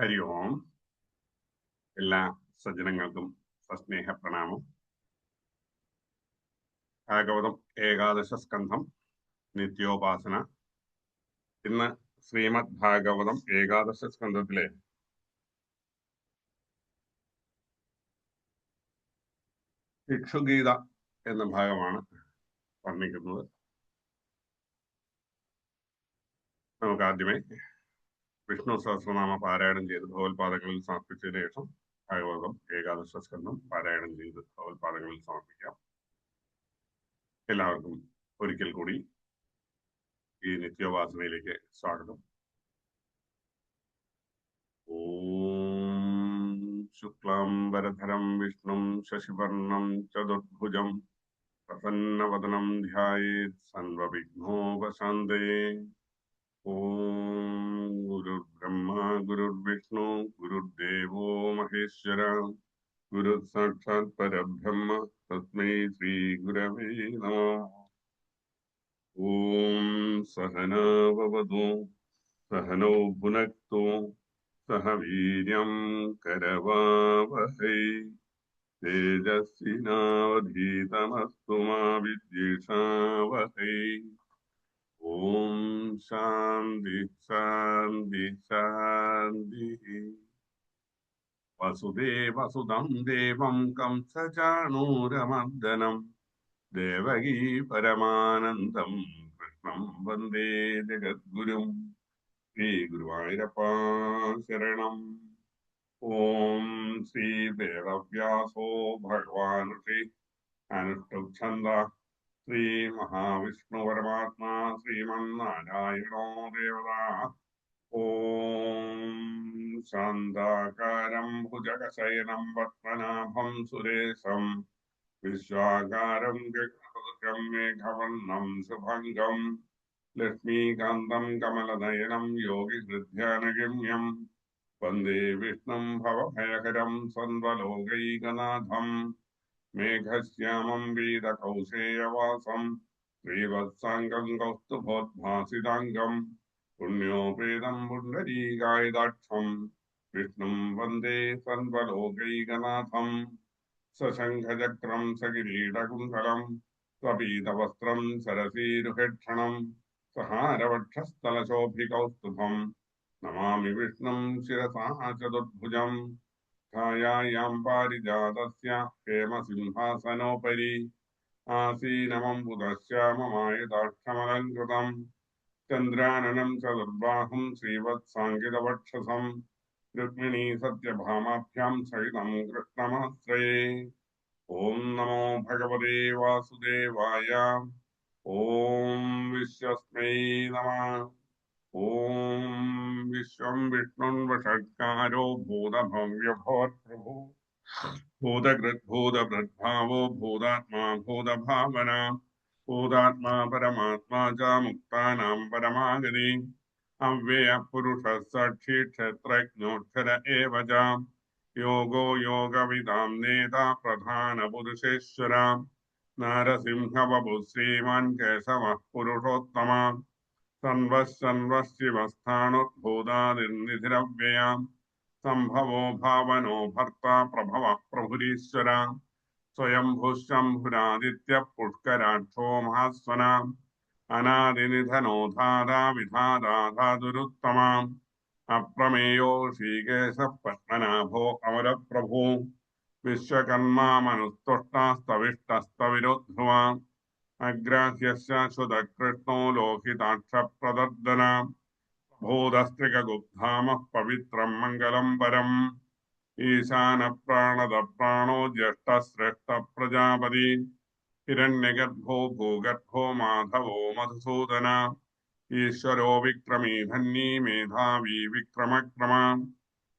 ഹരി ഓം. എല്ലാ സജ്ജനങ്ങൾക്കും സസ്നേഹ പ്രണാമം. ഭാഗവതം ഏകാദശ സ്കന്ധം നിത്യോപാസന. ഇന്ന് ശ്രീമദ് ഭാഗവതം ഏകാദശ സ്കന്ധത്തിലെ ഭിക്ഷുഗീത എന്ന ഭാഗമാണ് വർണ്ണിക്കുന്നത്. നമുക്ക് ആദ്യമേ വിഷ്ണു സഹസ്രനാമ പാരായണം ചെയ്ത് ഭഗവത്പാദങ്ങളിൽ സമർപ്പിച്ചതിന് ശേഷം ഭാഗവതം ഏകാദശ സ്കന്ധം പാരായണം ചെയ്ത് ഭഗവത്പാദങ്ങളിൽ സമർപ്പിക്കാം. എല്ലാവർക്കും ഒരിക്കൽ കൂടി ഈ നിത്യോപാസനയിലേക്ക് സ്വാഗതം. ഓം ശുക്ലാംബരധരം വിഷ്ണും ശശിവർണം ചതുർഭുജം പ്രസന്നവദനം ധ്യായേത് സർവവിഘ്നോപശാന്തയേ. ഓം ഗുരുർബ്രഹ്മ ഗുരുർവിഷ്ണു ഗുരുർദേവോ മഹേശ്വര ഗുരുർ സാക്ഷാത് പരബ്രഹ്മ തസ്മൈ ശ്രീ ഗുരവേ നമഃ. ഓം സഹനാ ഭവതു സഹനൗ ഭുനക്തു സഹ വീര്യം കരവാവഹൈ തേജസ്വിനാവധീതമസ്തു മാ വിദ്വിഷാവഹൈ. ഓം ശാന്തി ശാന്തി ശാന്തി. വസുദേവസുതം ദേവം കംസചാണൂരമർദ്ദനം ദേവകീ പരമാനന്ദം കൃഷ്ണം വന്ദേ ജഗദ്ഗുരും. ശ്രീ ഗുരുവായൂരപ്പാ ശരണം. ഓം ശ്രീ വേദവ്യാസോ ഭഗവാൻ ഋഷി അനുഷ്ഠുച്ഛന്ദ ശ്രീ മഹാവിഷ്ണു പരമാത്മാ ശ്രീമന്നാരായണോ ദേവത. ഓം ശാന്താകാരം ഭുജഗശയനം പത്മനാഭം സുരേശം വിശ്വാകാരം ഗഗനസദൃശം മേഘവർണം ശുഭംഗം ലക്ഷ്മീകാന്തം കമലനയനം യോഗിഹൃദ്ധ്യാനഗമ്യം വന്ദേ വിഷ്ണും ഭവഭയകരം സർവലോകൈകനാഥം മേഘശ്യാമം വീതകൗശേയവാസം ശ്രീവത്സാംഗം കൗസ്തുഭോദ്ഭാസിതാംഗം പുണ്യോപേതം പുണ്ഡരീകായതാക്ഷം വിഷ്ണും വന്ദേ സർവലോകൈകനാഥം. സശംഖചക്രം സകിരീടകുണ്ഡലം സ്വപീതവസ്ത്രം സരസീരുഹേക്ഷണം സഹാരവക്ഷസ്ഥലശോഭികൗസ്തുഭം നമാമി വിഷ്ണും ശിരസാ ചതുർഭുജം. ഛായായാം പാരിജാതസ്യ ഹേമസിംഹാസനോപരി ആസീനമംബുദശ്യാമമായതാക്ഷമലങ്കൃതം ചന്ദ്രാനനം ചതുർബാഹും ശ്രീവത്സാങ്കിതവക്ഷസം രുക്മിണീ സത്യഭാമാഭ്യാം സഹിതം കൃഷ്ണമാശ്രയേ. ഓം നമോ ഭഗവതേ വാസുദേവായ. ഓം വിശ്വസ്മൈ നമഃ. ഓം വിശ്വം വിഷ്ണുർവഷട്കാരോ ഭൂതഭവ്യഭവത്പ്രഭു ഭൂതകൃദ്ഭൂതഭൃദ്ഭാവോ ഭൂതാത്മാ ഭൂതഭാവന ഭൂതാത്മാ പരമാത്മാ ച മുക്താനാം പരമാഗതി അവ്യയപുരുഷ സാക്ഷി ക്ഷേത്രജ്ഞോക്ഷര ഏവ ച യോഗോ യോഗവിദാം നേതാ പ്രധാനപുരുഷേശ്വര നാരസിംഹവപു ശ്രീമാൻ കേശവഃ പുരുഷോത്തമ സന്വഃ സംഭവോ ഭാവനോ ഭർത്ത പ്രഭവ പ്രഭുരീശ്വര സ്വയംഭുശംഭുരാദിത്യ പുഷ്കരാക്ഷോ മഹാസ്വന അനാദിനിധനോ ധാതാ വിധാതാ ധാതുരുത്തമ അപ്രമേയോ ശ്രീകേശ പത്മനാഭോ അമരപ്രഭു വിശ്വകർമാ മനുസ്തുഷ്ടസ്തവിഷ്ടസ്തവിരുധ്രുവ അഗ്രാഹ്യശാശ്വതകൃഷ്ണോ ലോഹിതാക്ഷപ്രദർദന ഭൂതസ്ത്രികഗുപ്ധാമഃ പവിത്രം മംഗളം പരം ഈശാന പ്രാണദ പ്രാണോ ജ്യേഷ്ഠശ്രേഷ്ഠ പ്രജാപതി ഹിരണ്യഗർഭോ ഭൂഗർഭോ മാധവോ മധുസൂദന ഈശ്വരോ വിക്രമീ ധന്യീ മേധാവി വിക്രമക്രമ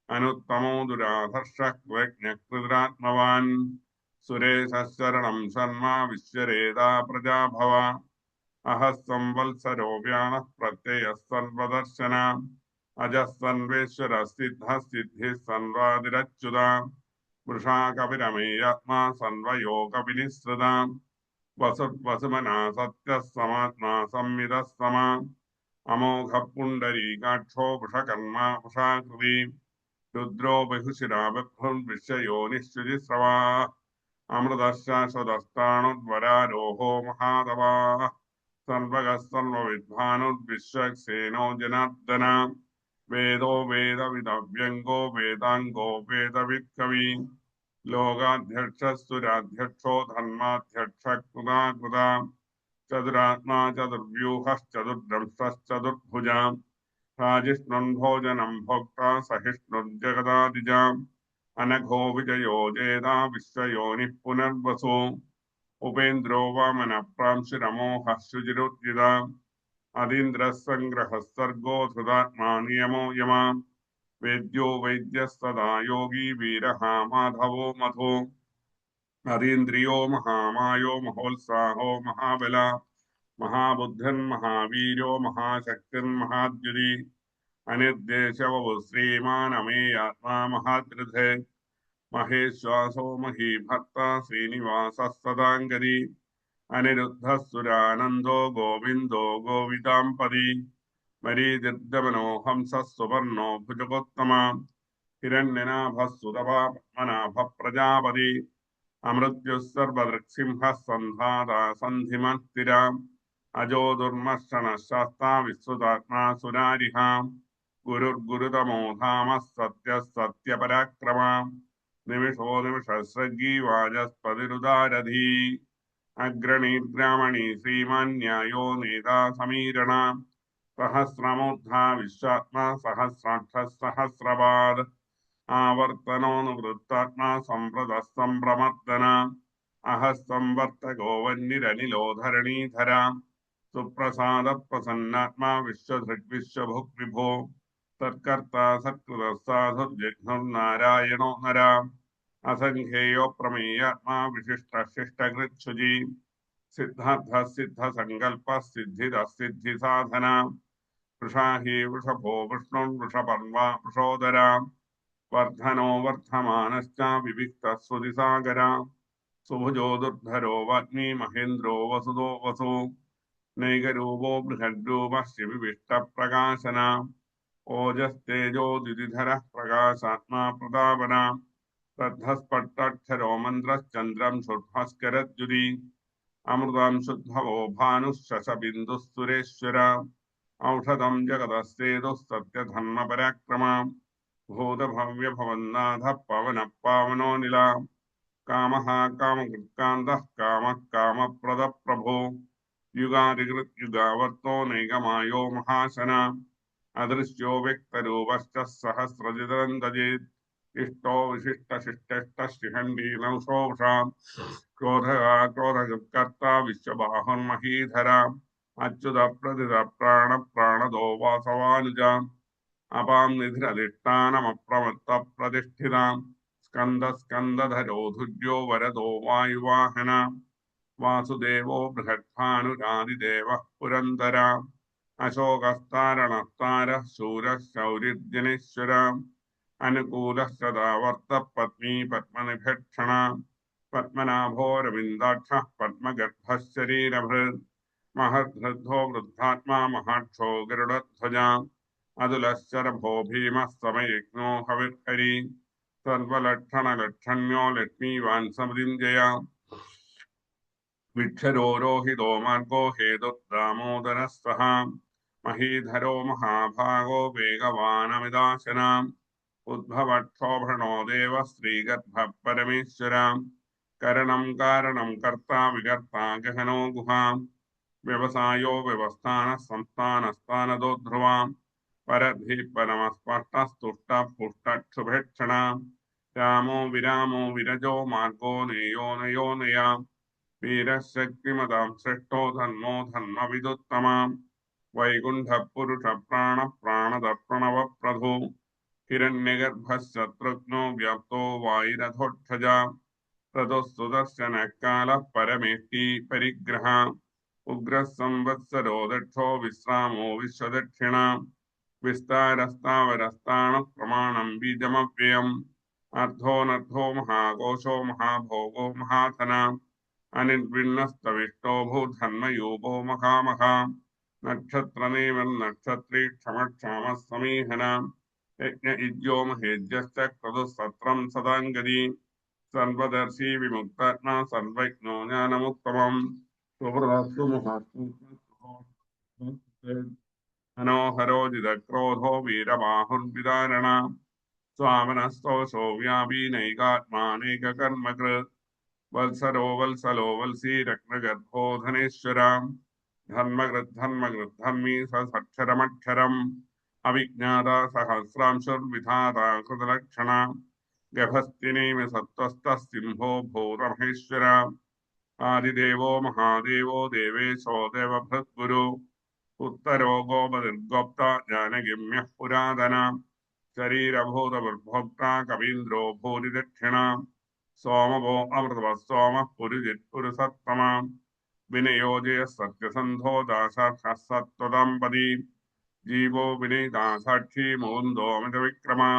അനുത്തമോ ദുരാധർഷജ്ഞകൃതാത്മവാൻ സുരേശരണം ശർമ്മ വിശ്വരേതാ പ്രജാഭവ അഹഃ സംവത്സരോ വ്യാനഃ പ്രത്യയഃ സർവദർശന അജഃ സർവേശ്വര സിദ്ധഃ സിദ്ധിഃ സർവാദിരച്യുത വൃഷാ കപിരമേയാത്മാ സർവയോഗവിനിസൃത വസുമനാ സത്യഃ സമാത്മാ സംവിദഃ സമ അമോഘ പുണ്ടരീകാക്ഷോ വൃഷകർമാ വൃഷാകൃതി रुद्रो बहुशिराविर्विश्वयोनिश्चुजिस्रवा अमृतश्शाश्वतस्ताणुर्वरारोहो महातवाः सर्वगः सर्वविद्वानुर्विश्वक्सेनो जनार्दन वेदो वेदविदव्यङ्गो वेदाङ्गो वेदवित्कवि लोकाध्यक्षस्तुराध्यक्षो धर्माध्यक्षः कृता कृता चतुरात्मा चतुर्व्यूहश्चतुर्दंष्टश्चतुर्भुजा राजिष्णुन् भोजनं भोक्ता सहिष्णुर्जगदादिजाम् अनघो विजयो जेदा विश्वयोनिः पुनर्वसु उपेन्द्रो वामनप्रांशुरमोहः शुचिरुद्यदा अदीन्द्रः सङ्ग्रहः सर्गो धृतात्मा नियमो यमा वेद्यो वैद्यस्तदा योगी वीरः माधवो मधु अतीन्द्रियो महामायो महोत्साहो महाबला महाबुद्धिर्महावीरो महाशक्तिर्महाद्युति अनिर्देशवो श्रीमान् अमेयात्मा महाद्रिधे महेश्वासो महीभक्ता श्रीनिवासः सदाङ्गदी अनिरुद्धः सुरानन्दो गोविन्दो गोविदाम्पदी मरीदिर्दमनो हंसः सुवर्णो भुजगोत्तमा हिरण्यनाभः सुतपा पद्मनाभः प्रजापति अमृत्युः सर्वदृक्सिंहः सन्धाता सन्धिमस्तिरा अजो दुर्मर्शनः शास्ता विश्रुतात्मा सुरारिः गुरुर्गुरुतमो धामः सत्यः सत्यपराक्रमा निमिषो निमिषस्रग्गी वाजस्पतिरुदारधी अग्रणीर्ग्रामणी श्रीमान्यायो नेता समीरण सहस्रमूर्धा विश्वात्मा सहस्राक्षः सहस्रपाद आवर्तनोऽनुवृत्तात्मा सम्प्रतः सम्प्रमर्दन अहः संवर्तको वह्निरनिलो धरणीधर सुप्रसादप्रसन्नात्मा विश्वधृग्विश्वभुक् विभो तत्कर्ता सत्कृतः साधुर्जिघ्नुर्नारायणो नरा असङ्ख्येयो प्रमेयात्मा विशिष्टशिष्टकृच्छुजी सिद्धार्थः सिद्धसङ्कल्पः सिद्धिदः सिद्धिसाधना वृषा हि वृषभो विष्णुर्वृषपर्वा वृषोदरा वर्धनो वर्धमानश्च विविक्तश्रुतिसागरा सुभुजो दुर्धरो वाग्मी महेन्द्रो वसुदो वसु नैकरूपो बृहद्रूपः शिविविष्टप्रकाशना ओजस्तेजो द्युतिधरः प्रकाशात्मा प्रतापना तद्धस्पट्टक्षरो मन्त्रश्चन्द्रं शुद्भस्करद्युति अमृतं शुद्धवो भानुः शशबिन्दुः सुरेश्वर औषधं जगदस्तेदुः सत्यधर्मपराक्रमा भूतभव्यभवन्नाथः पवनः पावनोऽनिला कामः कामकृत्कान्तः कामः कामप्रदप्रभो युगादिकृत्युगावर्तो नैगमायो महाशना अदृश्यो व्यक्तरूपश्च सहस्रजितरन्दजेत् इष्टो विशिष्टशिष्टशिखण्डीलंशोषा क्रोधगा क्रोधकर्ता विश्वबाहुर्महीधरा अच्युतप्रतितप्राणप्राणदो वासवानुजा अपां निधिरधिष्ठानमप्रमत्तप्रतिष्ठिताम् स्कन्दस्कन्दधरो धुर्यो वरदो वायुवाहन वासुदेवो बृहद्भानुरादिदेवः पुरन्दरा अशोकस्तारणस्तारः शूरः शौरिर्जनेश्वर अनुकूलः सदा वर्तः पत्नी पद्मनिभक्षणा पद्मनाभोरविन्दाक्षः पद्मगर्भः शरीरभृत् महद्धृद्धो वृद्धात्मा महाक्षो गरुडध्वजा अतुलश्चरभो भीमः समयज्ञो हविर्हरि सर्वलक्षणलक्षण्यो लक्ष्मीवान् समृञ्जया विक्षरो रोहितो मार्गो हेतुर्दामोदरः सः महीधरो महाभागो वेगवानमिदाशनाम् उद्भवक्षोभणो देवः श्रीगर्भः परमेश्वराम् करणं कारणं कर्ता विकर्ता गहनो गुहाम् व्यवसायो व्यवस्थानः संस्थानस्थानदो ध्रुवाम् परद्भिः परमस्पष्टस्तुष्टः पुष्टक्षुभेक्षणाम् रामो विरामो विरजो मार्गो नेयो नयोनया वीरशक्तिमतां श्रेष्ठो धन्मो धन्मविदुत्तमाम् वैकुण्ठपुरुषप्राणप्राणदप्रणवप्रभो हिरण्यगर्भः शत्रुघ्नो व्याप्तो वायुरथोक्षजा ततः सुदर्शनः कालः परमेष्टि परिग्रह उग्रः संवत्सरो दक्षो विश्रामो विश्वदक्षिणा विस्तारस्तावरस्ताणः प्रमाणं बीजमव्ययम् अर्धोऽनर्धो महाकोशो महाभोगो महाधना अनिर्विण्णस्तविष्टो भूधन्मयूपो महामहा नक्षत्रनेमिर्नक्षत्री क्षमक्षामः समीहना यज्ञ इज्यो महेज्यश्च क्रतुः सदाङ्गदी सर्वदर्शी विमुक्तात्मा सर्वज्ञो ज्ञानमुत्तमम् सुहृदस्तु मुहस्तु मनोहरोजितक्रोधो वीरबाहुर्विदारण स्वामनस्तोषो व्यापीनैकात्मानैककर्मकृत् वत्सरो वत्सलो वल्सी रत्नगर्भो धनेश्वरा धर्मकृद्धर्मकृद्धर्मी सक्षरमक्षरम् अविज्ञाता सहस्रांशुर्विधाता कृतलक्षणा गभस्तिनेमि सत्त्वस्तः सिंहो भूरमहेश्वर आदिदेवो महादेवो देवेशो देवभृद्गुरु उत्तरो गोपतिर्गोप्ता ज्ञानगिम्यः पुरातन शरीरभूतभुर्भोक्ता कवीन्द्रो भूरिदक्षिणा सोमवो अमृतवः सोमः पुरुजित्पुरुषत्तमा विनियोजय सत्यसन्धो दासाक्षः सत्त्वदम्पदी जीवो विनीता साक्षी मुकुन्दोऽमितविक्रमा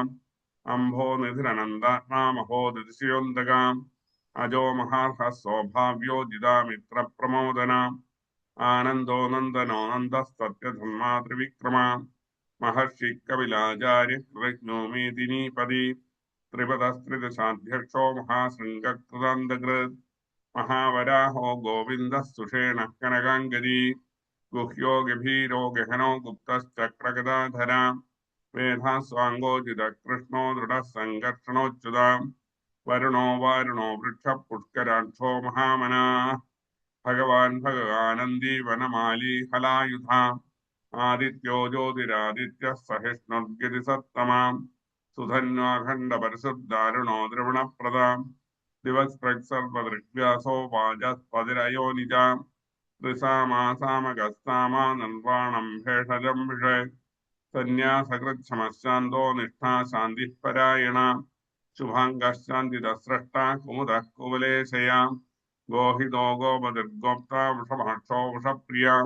अम्भो निधिरनन्दात्मा महोदधिशयोऽन्तका अजो महार्हः सौभाव्यो जिदामित्रप्रमोदना आनन्दो नन्दनो नन्दः सत्यधर्मा त्रिविक्रमा महर्षि कपिलाचार्य कृतज्ञो मेदिनीपदी त्रिपदस्त्रिदशाध्यक्षो महाशृङ्गकृतान्तकृत् महावराहो गोविन्दः सुषेणः कनकाङ्गदी गुह्यो गभीरो गहनो गुप्तश्चक्रगदाधरा वेधा स्वाङ्गोजितः कृष्णो दृढः सङ्घर्षणोच्युता वरुणो वारुणो वृक्षः पुष्कराक्षो महामनाः भगवान् भगवानन्दी वनमाली हलायुधा आदित्यो ज्योतिरादित्यः सहिष्णुर्गिरिसत्तमा सुधन्वाखण्डपरिशुद्धारुणो द्रविणप्रदा दिवस्प्रक्सर्वदृग्व्यासो वाजस्पतिरयोनिजा त्रिसामासामगस्तामा नन्वाणम् भेषजम् विषे सन्न्यासकृच्छमशान्तो निष्ठा शान्तिः परायणा शुभाङ्गश्चान्तिदस्रष्टा कुमुदः कुवलेशया गोहितो गोपतिर्गोप्ता वृषभाक्षो वृषप्रिया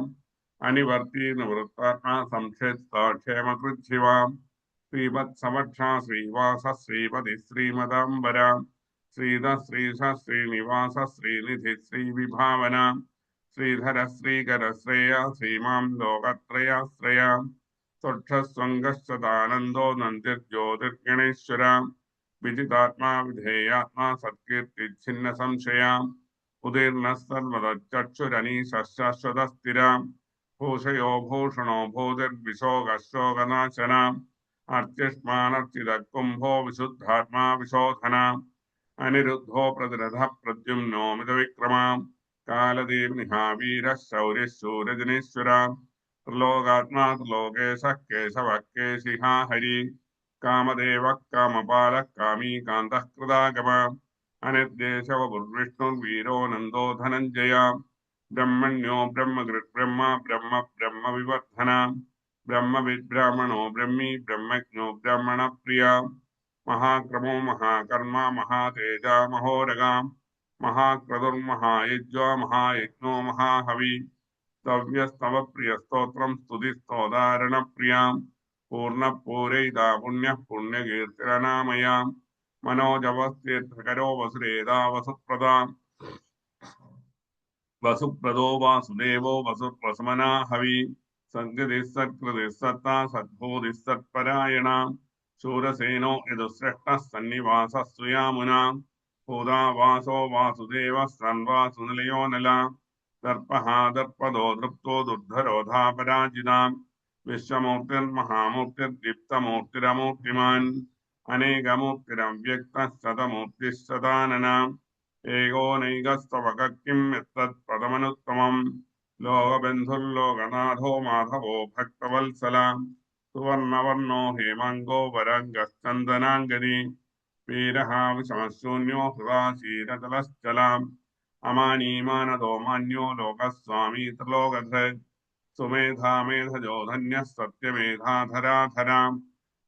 अनिवर्ती निवृत्तात्मा संक्षेत्ता क्षेमकृच्छिवा श्रीवत्सवक्षा श्रीवासः श्रीपतिः श्रीमदाम्बरा श्रीधः श्रीशः श्रीनिवासः श्रीनिधिः श्रीविभावना श्रीधरः श्रीकरः श्रेया श्रीमां लोकत्रयाश्रया स्वच्छस्वङ्गश्चदानन्दो नन्दिर्ज्योतिर्गणेश्वरा विजितात्मा विधेयात्मा सत्कीर्तिच्छिन्न संशया उदीर्णः सर्वदच्चक्षुरनीशः शाश्वतस्थिरा भूषयो भूषणो भूतिर्विशोकशोकनाशना अर्चिष्मानर्चितः कुम्भो विशुद्धात्मा विशोधना अनिरुद्धो प्रतिरथः प्रद्युम्नो मितविक्रमा कालदीर्निहा वीरः शौर्यः शूरजनेश्वरा त्रिलोकात्मा त्रिलोकेशः केशवः केशिहा हरि कामदेवः कामपालः कामी कान्तः कृतागम अनिर्देशवपुर्विष्णुर्वीरो नन्दो धनञ्जया ब्रह्मण्यो ब्रह्मकृत् ब्रह्म ब्रह्म ब्रह्म विवर्धना ब्रह्मविद्ब्राह्मणो ब्रह्मी ब्रह्मज्ञो ब्राह्मणप्रिया महाक्रमो महाकर्मा महातेजा महोरगा महाक्रतुर्महायज्वा महायज्ञो महाहवि स्तव्यस्तव प्रियस्तोत्रं स्तुतिस्तोदारणप्रिया पूर्णपूरयिता पुण्यः पुण्यकीर्तिरनामया मनोजवस्तीर्थकरो वसुरेदा वसुप्रदा वसुप्रदो वासुदेवो वसुमना हवि सद्गतिः सत्कृतिः सत्ता सद्भूतिः सत्परायणा शूरसेनो यदुश्रेष्ठः सन्निवासः सुयामुना भूता वासो वासुदेवः सन्वासुनिलयो नला दर्पः दर्पदो दृप्तो दुर्धरोधा पराजिता विश्वमूर्तिर्महामूर्तिर्दीप्तमूर्तिरमूर्तिमान् अनेकमूर्तिरव्यक्तः शतमूर्तिः शतानना एको नैकस्तवक किं यत्तत्पदमनुत्तमम् लोकबन्धुर्लोकनाथो माधवो भक्तवत्सला सुवर्णवर्णो हेमाङ्गो वरङ्गश्चन्दनाङ्गदी वीरः विषमशून्यो हृदाशीरचलश्चलाम् अमानीमानदो मान्यो लोकस्वामी त्रिलोकधृत् सुमेधा मेधजो धन्यः सत्यमेधाधराधरा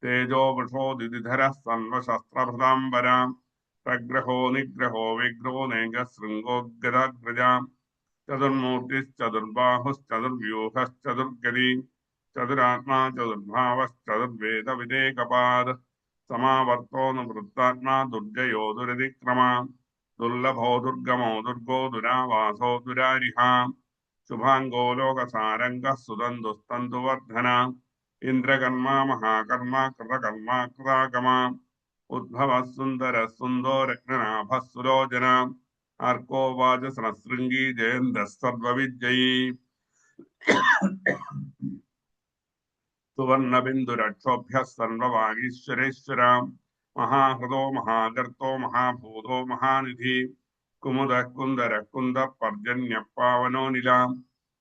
तेजो वृषो दिदिधरः सन्वशस्त्रभृताम्बरा प्रग्रहो निग्रहो विग्रहो नेगशृङ्गो गदाग्रजा चतुर्मूर्तिश्चतुर्बाहुश्चतुर्व्यूहश्चतुर्गदी चतुरात्मा चतुर्भावश्चतुर्वेदविदेकपाद समावर्तो दुर्जयो दुरतिक्रमा दुर्लभो दुर्गमो दुर्गो दुरावासो दुरारिहा शुभाङ्गो लोकसारङ्गः सुदन्तुस्तन्तुवर्धना ఇంద్రకర్మ మహాకర్మ కృతకర్మ కృతాగమ ఉద్భవ సుందర సుందోరజ్ఞనాభ సులోచన అర్కో వాజసనశృంగి జయేంద్ర సర్వవిద్యై సువర్ణ బిందురక్షోభ్య సర్వవాగీశ్వరేశ్వర మహాహృదో మహాగర్తో మహాభూతో మహానిధి కుముద కుందర కుంద పర్జన్య పావనో నిల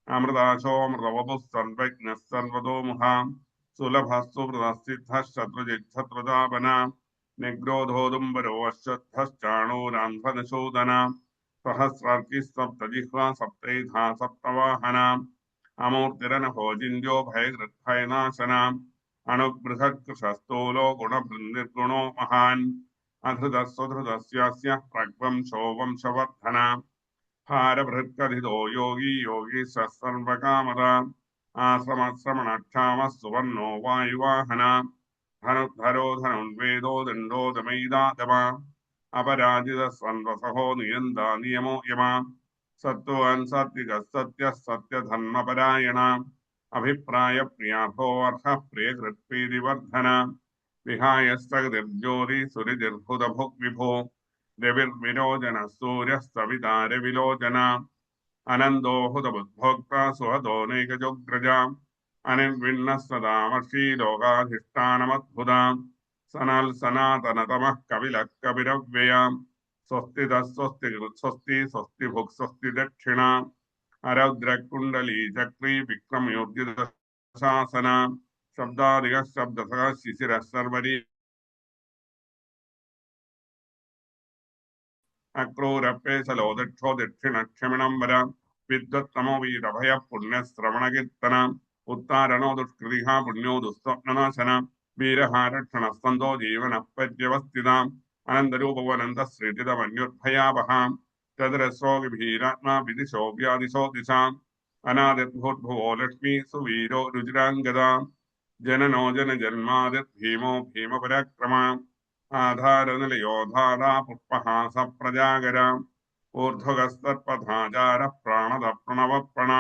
అమృతాశోమృతవపు సర్వజ్ఞ సర్వతోముఖ సులభ సుహృద సిద్ధ శత్రుజిత్శత్రుతాపన నిగ్రోధోదుంబరో అశ్వత్థశ్చాణూరాంధ్రనిశోదన సహస్రార్కి సప్తజిహ్వా సప్తైధా సప్తవాహన అమూర్తిరనభోజింజో భయగృద్భయనాశన అణుబృహత్కృశస్థూలో గుణభృన్నిర్గుణో మహాన్ అధృతస్వధృతస్యాస్య ప్రగ్వంశో వంశవర్ధన భారభృత్కథితో యోగి యోగి సర్వకామద ఆశ్రమశ్రమణక్షామ సువర్ణో వాయువాహన ధనుర్ధరో ధనుర్వేదో దండో దమైదాదమ అపరాజిత సన్వసహో నియందా నియమో యమ సత్వాన్ సాత్విక సత్య సత్యధర్మపరాయణ అభిప్రాయ ప్రియాభో అర్హ ప్రియకృత్ప్రీతివర్ధన విహాయ సగతిర్జ్యోతి సురిజిర్హుతభుక్ విభో రవిర్విలోచన సూర్యస్తవితార విలోచన అనందో హుతబుద్భోక్త సుహదోనైకజోగ్రజ అనిర్విన్న సదామర్షి లోకాధిష్టానమద్భుత సనల్ సనాతనతమ కవిల కవిరవ్యయ స్వస్తి స్వస్తి స్వస్తి స్వస్తి భుక్ స్వస్తి దక్షిణ అరౌద్ర కుండలీ చక్రీ విక్రమయోగ్యుత శాసన శబ్దాదిగ శబ్దస శిశిర సర్వరీ అక్రూరపేశలో దక్షో దక్షిణ క్షమిణం వర విద్వత్తమో వీరభయ పుణ్యశ్రవణ కీర్తన ఉత్తారణో దుష్కృతి పుణ్యో దుస్వప్ననాశన వీరహారక్షణ స్కందో జీవన పర్యవస్థిత అనందరూపవనంద శ్రీజితమన్యుర్భయావహ చతురస్రో విభీరాత్మా విదిశో వ్యాదిశో దిశా అనాదిర్భూర్భువో లక్ష్మీ సువీరో రుచిరాంగద జననో జన జన్మాదిర్భీమో భీమపరాక్రమ ఆధారనిలయోధారా పుష్పహాస ప్రజాగర ఊర్ధ్వగస్తత్పథాచార ప్రాణద ప్రణవప్రణ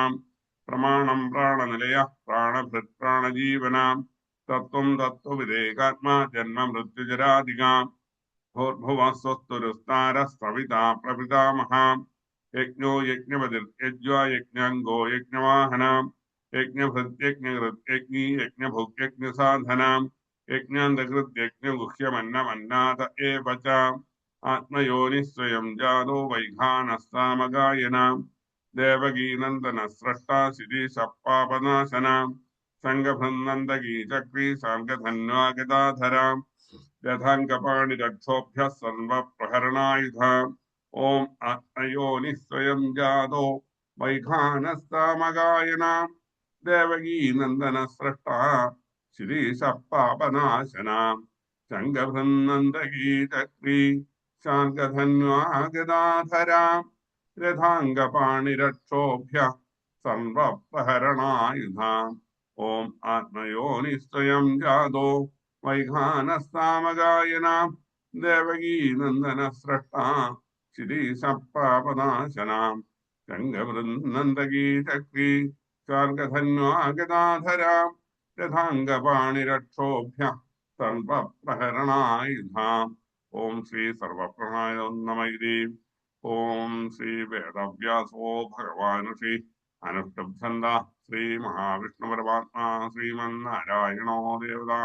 ప్రమాణం ప్రాణనిలయ ప్రాణభృత్ ప్రాణజీవన తత్వం తత్వవిదేకాత్మ జన్మ మృత్యుజరాదిగా భూర్భువ స్వస్తురుస్తార సవితా ప్రపితామహ యజ్ఞో యజ్ఞవతిర్యజ్వా యజ్ఞంగో యజ్ఞవాహన యజ్ఞభృత్యజ్ఞకృత్యజ్ఞీ యజ్ఞభుక్యజ్ఞసాధన యజ్ఞాంధకృత్యజ్ఞగుహ్యమన్నమన్నాత ఏవ చ ఆత్మయోని స్వయం జాదో వైఘానస్తామగాయన దేవగీనందన స్రష్ట శిరీష పాపనాశన సంగభృన్నందగీ చక్రీ సాంగధన్వాగదాధర యథాంగపాణిరక్షోభ్య సర్వప్రహరణాయుధ ఓం ఆత్మయోని స్వయం జాతో వైఖానస్తామగాయన దేవగీనందన స్రష్ట శిరీష పాపనాశన సంగభృన్నందగీ చక్రీ శాంగధన్వాగదాధర రథాంగపాణిరక్షోభ్య సర్వప్రహరణాయుధ ఓం ఆత్మయోని స్వయం జాతో వైఘానస్తామగాయన దేవగీనందన స్రష్ట శిరీష పాపనాశన సంగవృన్నందగీ చక్రీ శార్గధన్వాగదాధర రథాంగపాణిరక్షోభ్య సర్వప్రహరణాయుధ ఓం శ్రీ సర్వప్రణాయ నమ ఇది ఓం శ్రీ వేదవ్యాసో భగవాన్ శ్రీ అనుష్టబ్ధంద శ్రీ మహావిష్ణుపరమాత్మ శ్రీమన్నారాయణో దేవతా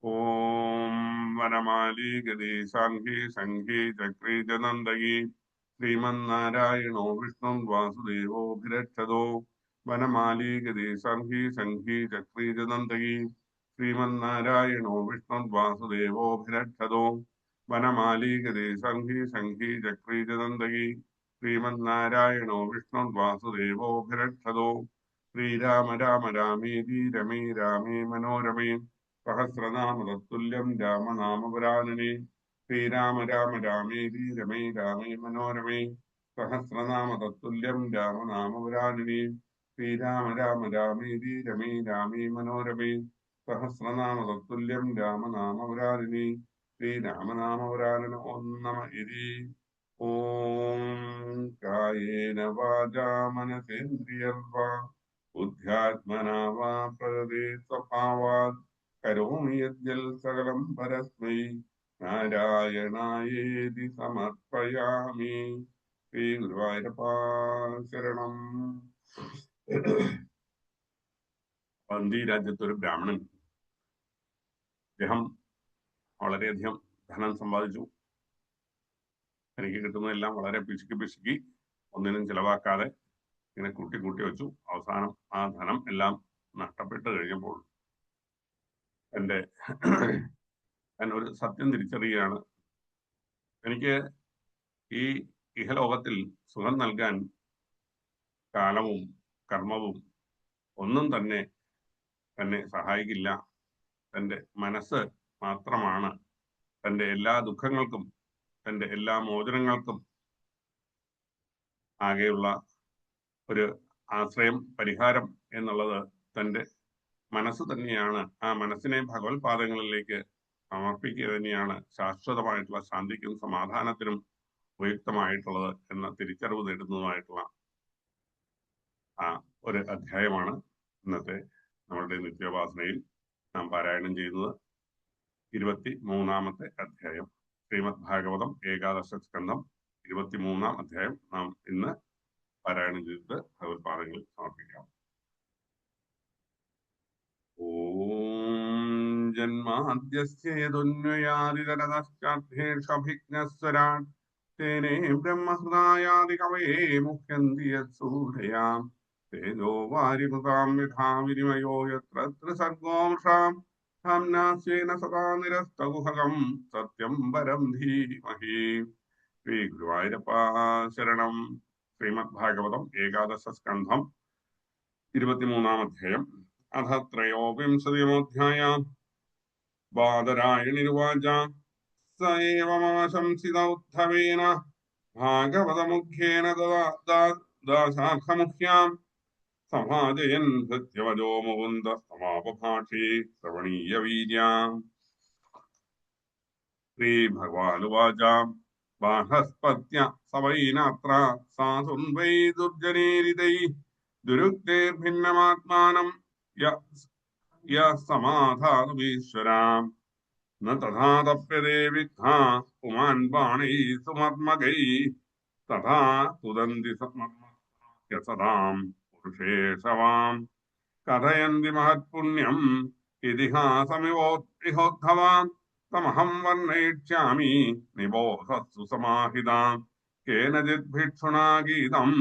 ఓం వనమాలి గదే సాంఘి సంఘి చక్రీ జనందగి శ్రీమన్నారాయణో విష్ణు వాసుదేవోభిరక్షదో వనమాలి గదే సాంఘి సంఘి చక్రీ జనందగి శ్రీమన్నారాయణో విష్ణు వాసుదేవోభిరక్షదో వనమాలి గదే సంఘి సంఘి చక్రీ జనందగి శ్రీమన్నారాయణో విష్ణు వాసుదేవోభిరక్షదో శ్రీరామ రామ రామేతి రమే రామే మనోరమే సహస్రనామ తత్తుల్యం రామ నామవరాననే శ్రీరామ రామ రామేతి రమే రామే మనోరమే సహస్రనామ తత్తుల్యం రామ నామవరాననే శ్రీరామ రామ రామేతి రమే రామే మనోరమే సహస్రనామ తత్తుల్యం రామ నామవరాననే శ్రీరామనామవరానన ఓం నమ ఇది ఓం కాయేన వాచా మనసేంద్రియర్వా ബുദ്ധ്യാത്മനാ വാ പ്രകൃതി സ്വഭാവാത് കരോമി യദ്യൽ സകലം പരസ്മൈ നാരായണായേതി സമർപ്പയാമി. ശ്രീ ഗുരുവായൂരപ്പാ ശരണം. പന്തി രാജ്യത്തൊരു ബ്രാഹ്മണൻ, അദ്ദേഹം വളരെയധികം ധനം സമ്പാദിച്ചു. എനിക്ക് കിട്ടുന്നതെല്ലാം വളരെ പിശുക്കി ഒന്നിനും ചിലവാക്കാതെ ഇങ്ങനെ കൂട്ടി വെച്ചു. അവസാനം ആ ധനം എല്ലാം നഷ്ടപ്പെട്ട് കഴിഞ്ഞപ്പോൾ ഞാൻ ഒരു സത്യം തിരിച്ചറിയുകയാണ്. എനിക്ക് ഈ ഇഹലോകത്തിൽ സുഖം നൽകാൻ കാലവും കർമ്മവും ഒന്നും തന്നെ സഹായിക്കില്ല. തൻ്റെ മനസ്സ് മാത്രമാണ് തൻ്റെ എല്ലാ ദുഃഖങ്ങൾക്കും തൻ്റെ എല്ലാ മോചനങ്ങൾക്കും ആകെയുള്ള ഒരു ആശ്രയം, പരിഹാരം എന്നുള്ളത് തൻ്റെ മനസ്സ് തന്നെയാണ്. ആ മനസ്സിനെ ഭഗവത് പാദങ്ങളിലേക്ക് സമർപ്പിക്കുക തന്നെയാണ് ശാശ്വതമായിട്ടുള്ള ശാന്തിക്കും സമാധാനത്തിനും ഉപയുക്തമായിട്ടുള്ളത് എന്ന തിരിച്ചറിവ് നേടുന്നതുമായിട്ടുള്ള ആ ഒരു അധ്യായമാണ് ഇന്നത്തെ നമ്മളുടെ നിത്യോപാസനയിൽ നാം പാരായണം ചെയ്യുന്നത്. 23-ാമത്തെ അധ്യായം, ശ്രീമദ് ഭാഗവതം ഏകാദശ സ്കന്ധം 23-ാം അധ്യായം നാം ഇന്ന് പാരായണം ചെയ്തിട്ട് ഭഗവത് പാദങ്ങളിൽ സമർപ്പിക്കാം. ഓം ജന്മാദ്യസ്യേതുന്വയാദിതരതശ്ചാർത്ഥേഷഭിജ്ഞസ്വരാട് തേനേ ബ്രഹ്മഹൃദായാദി കവയേ മുഹ്യന്തി യത്സൂരയാം തേജോ വാരിമൃതാം യഥാ വിനിമയോ യത്ര ത്രിസർഗോ മൃഷാം ധാമ്നാസ്യേന സദാ നിരസ്തകുഹകം സത്യം പരം ധീമഹി. ശ്രീ ഗുരുവായൂരപ്പാ ശരണം. ശ്രീമദ് ഭാഗവതം ഏകാദശ സ്കന്ധം 23-ാം അധ്യായം. അഥ ത്രയോവിംശതിമോऽധ്യായാः. ബാദരായണിരുവാച സ ഏവമാശംസിത ഉദ്ധവേന ഭാഗവതമുഖ്യേന ദാസാർഹമുഖ്യാം സമാജയൻ ഭൃത്യവജോ മുകുന്ദ സമാപഭാഷേ ശ്രവണീയ വീര്യാം. ശ്രീഭഗവാനുവാച ബാഹസ്പത്യ സവൈനാത്ര സാസുൻവൈ ദുർജനേരിതൈ ദുരുക്തേർഭിന്നമാത്മാനം സമാധാതുമീശ്വരാം ന തഥാ തപ്യതേ വിദ്ധാ പുമാൻ ബാണൈ സുമർമകൈ തഥാ തുദന്തി സദാം പുരുഷേഷവാം കഥയന്തി മഹത്പുണ്യം ഇതിഹാസമിവോദ്ധവാം തമഹം വർണ്ണയിഷ്യാമി നിബോധസ്സു സമാഹിതാം കേനചിത് ഭിക്ഷുണാ ഗീതം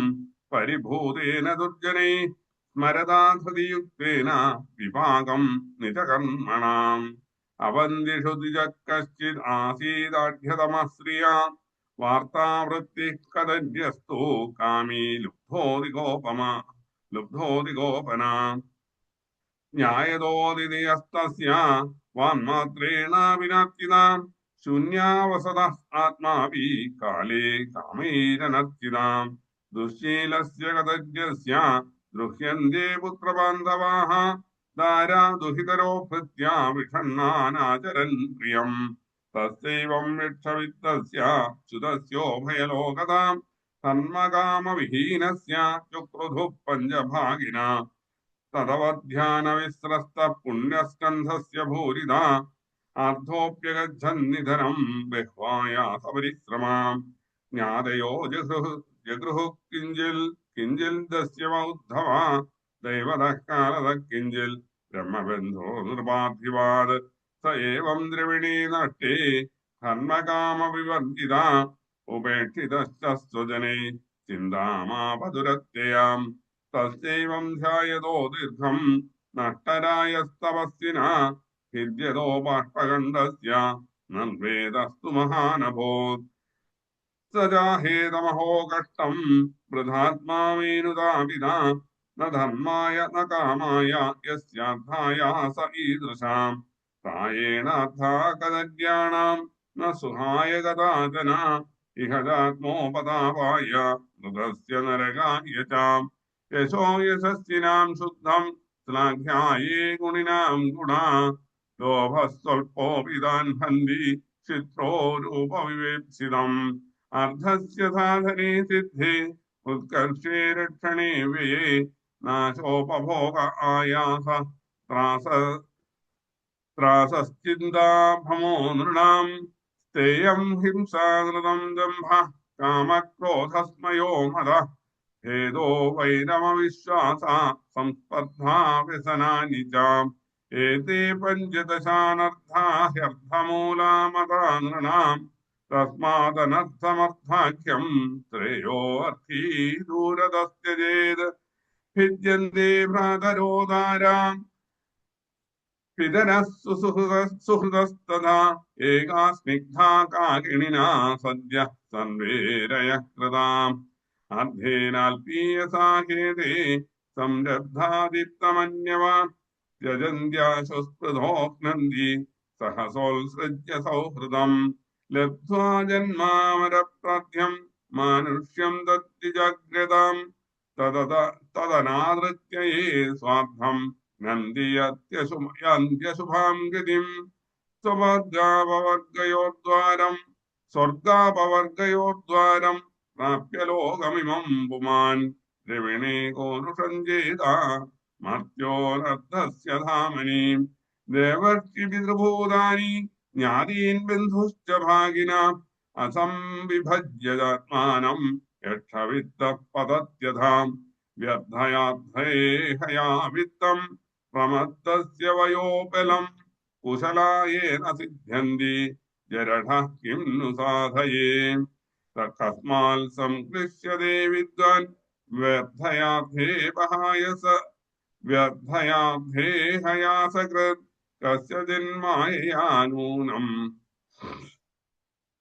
പരിഭൂതേന ദുർജനൈ സ്മരതാ ധൃതിയുക്തേന വിഭാഗം നിജകർമ്മണാം അവന്തിഷു കശ്ചിത് ആസീദാഢ്യതമഃ ശ്രിയാ വാർത്താവൃത്തി കദര്യസ്തു കാമീ ലുബ്ധോദിഗോപനാ ജ്ഞായതോദിതയസ്തസ്യ വാന്മാത്രേണ വിനർത്തിതാം ശൂന്യാവസതഃ ആത്മാവി കാലേ കാമൈരനർത്തിതാം ദുശ്ശീലസ്യ കദര്യസ്യ ദൃഹ്യന്തെ പുത്രബാന്ധവാഃ ദാരാ ദുഹിതരോ ഭൃത്യാ വിഷണ്ണാനാചരൻ പ്രിയം തസ്യൈവം വിക്ഷവിത്തസ്യ ച്യുതസ്യോഭയലോകതാം ധർമ്മകാമവിഹീനസ്യ ചുക്രുധുഃ പഞ്ചഭാഗിനാ തദവധ്യാനവിസ്രസ്ത പുണ്യസ്കന്ധസ്യ ഭൂരിതാ ആർദ്ധോപ്യഗച്ഛന്നിധനം ബഹ്വായാസപരിശ്രമാം ജ്ഞാതയോ ജഗൃഹു കിഞ്ചിൽ ദസ്യവൗദ്ധവാ ദൈവതഃ കാലതഃ കിഞ്ചിൽ ബ്രഹ്മബന്ധോ നിർപാർത്ഥിവാത് സ ഏവം ദ്രവിണീ നഷ്ടേ ധർമ്മകാമവിവർജിത ഉപേക്ഷിതശ്ച സ്വജനൈ ചിന്താമാപതുരത്യയാം തസ്യൈവം ധ്യായതോ ദീർഘം നഷ്ടരായസ്തപസ്വിന ഭിദ്യതോ ബാഷ്പഖണ്ഡസ്യ നവേദസ്തു മഹാനഭൂത് സജാഹേതമഹോ കഷ്ടം വൃഥാത്മാമേനുദാപിത ന ധർമായ ന കാമായ യസ്യാർത്ഥായ സ ഈദൃശാം പ്രായേണാർത്ഥാ കദര്യാണാം ന സുഹായ കദാചന ഇഹ ജാത്മോപതാപായ മൃതസ്യ നരകായ ചാം യശോ യശസ്വിനാം ശുദ്ധം ശ്ലാഘ്യായേ ഗുണിനാം ഗുണാ ലോഭസ്വൽപ്പോപി താൻ ഹന്തി ചിത്രോ രൂപവിവേപ്സിതം അർദ്ധസ്യ സാധനേ സിദ്ധേ ഉത്കർഷേ രക്ഷണേ വ്യയേ നാശോപഭോഗ ആയാസ ത്രാസശ്ചിന്താഭമോ നൃണാം സ്ഥേയം ഹിംസാകൃതം ദംഭ കാമക്രോധസ്മയോ മത ഹേതോ വൈരമവിശ്വാസ സംസ്പർദ്ധാ വ്യസനാനി ച ഏതേ പഞ്ചദശാനർത്ഥാ ഹ്യർത്ഥമൂലാമതാ നൃണാം തസ്മാദനർത്ഥമർത്ഥാഖ്യം ശ്രേയോ അർത്ഥീ ദൂരതസ്ത്യജേത് ഭിദ്യന്തേ ഭ്രാതരോദാരാം പിതരഃ സുഹൃതസ്തഥാ ഏകാ സ്നിഗ്ധാ കാകിണിനാ സദ്യ സന്വേരയഃ കൃതാം അർദ്ധേനാൽപീയസാഹേതേ സംരബ്ധാദിപ്തമന്യവാൻ ത്യജന്ത്യാശുസ്പൃധോഘ്നന്തി സഹസോത്സൃജ്യ സൗഹൃദം ലബ്ധ്വാ ജന്മാമരപ്രാധ്യം മാനുഷ്യം ദദ്വിജാഗ്രതാം തദനാദൃത്യ യേ സ്വാർത്ഥം നന്ദിയത്യശുഭാം ഗതിം സ്വർഗാപവർഗയോദ്വാരം പ്രാപ്യ ലോകമിമം പുമാൻ ദ്രവിണേകോനുഷഞ്ജേത മർത്യോനർദ്ധസ്യ ധാമനി ദേവർഷിപിതൃഭൂതാനി ജ്ഞാതീൻ ബന്ധുശ്ച ഭാഗിന അസംവിഭജ്യതാത്മാനം യക്ഷവിത്ത പതത്യഥാം വ്യർത്ഥയാർത്ഥേഹയാ വിത്തം പ്രമത്തസ്യ വയോബലം കുശലായേന സിദ്ധ്യന്തി ജരഠഃ കിം नु സാധയേ തസ്മാൽ സംക്ലിശ്യതേ വിദ്വാൻ വ്യർത്ഥയാർത്ഥേഹയാസകൃത് കസ്യ ജന്മായയാ നൂനം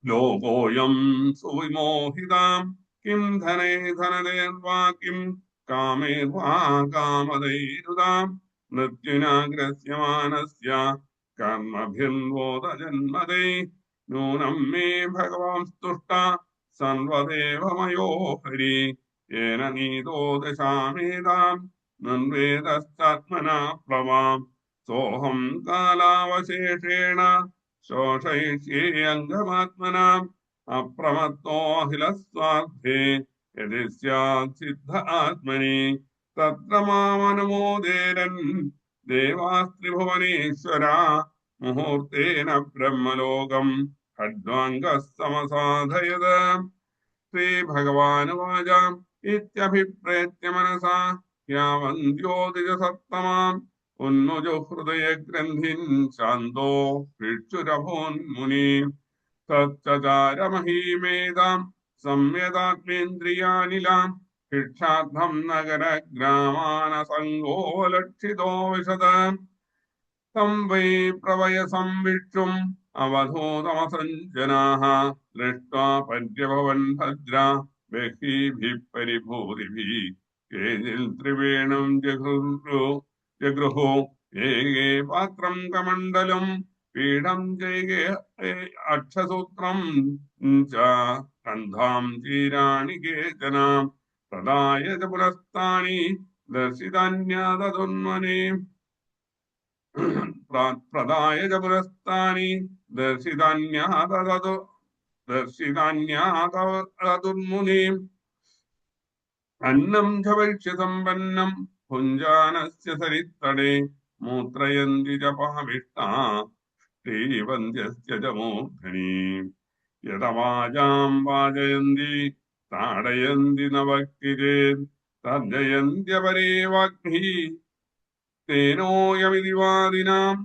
ലോകോയം സുവിമോഹിതാം കിം ധനേ ധനദേർവാ കിം കാമേർവാ കാമദൈരുതാം മൃത്യുനാഗ്രസ്യമാനസ്യ കർമ്മഭിർവോദജന്മദൈ നൂനം മേ ഭഗവാൻ സ്തുഷ്ട സർവദേവമയോ ഹരി യേന നീതോ ദശാമേതാം നന്വേദശ്ചാത്മനാ പ്ലവാം സോഹം കാലാവശേഷേണ ശോഷയിഷ്യേ അംഗമാത്മനാം അപ്രമത്തോഹിലസ്വാർത്ഥേ യദി സ്യാത് സിദ്ധ ആത്മനി തത്ര മാമനുമോദേരൻ ദേവാസ്ത്രിഭുവനേശ്വര മുഹൂർത്തേന ബ്രഹ്മലോകം ഖഡ്വാംഗസ്സമസാധയത് ശ്രീഭഗവാനുവാച ഇത്യഭിപ്രേത്യ മനസാ യാവന്ത്യോതിജസത്തമാം ഉന്മുജുഹൃദയഗ്രന്ഥിൻ ശാന്തോ ഭിക്ഷുരഭോന്മുനി തച്ചാരമഹീമേതാം സംയതാത്മേന്ദ്രിയാനിലാം ഭിക്ഷാർത്ഥം നഗരഗ്രാമാനസംഗോ ലക്ഷിതോ വിശദ തം വൈ പ്രവയസം വിക്ഷും അവധൂതമസഞ്ജനാഃ ദൃഷ്ട്വാ പര്യഭവൻ ഭദ്ര ബഹീഭിഃ പരിഭൂതിഭിഃ കേചിൽ ത്രിവേണം ജഗൃഹു ഏകേ പാത്രം കമണ്ഡലം പീഠം ജൈകേ അക്ഷസൂത്രം ച കന്ധാം ചീരാണി കേചന പ്രദായ ച പുരസ്താനി ദർശിതാന്യാദുന്മനെ പ്രദായ ച പുരസ്താനി ദർശിതാന്യാദുന്മുനി അന്നം ച ഭക്ഷ്യസമ്പന്നം ഭുഞ്ജാനസ്യ സരിത്തടേ മൂത്രയന്തി ച പാവിഷ്ടാ ശ്രീവന്ധ്യസ്യ ച മൂർധനി യതവാചാം വാചയന്തി താടയന്തി ന ഭക്തി ചേത് തർജയന്ത്യപരേ വാഗ്ഭി തേനോയമിതി വാദിനാം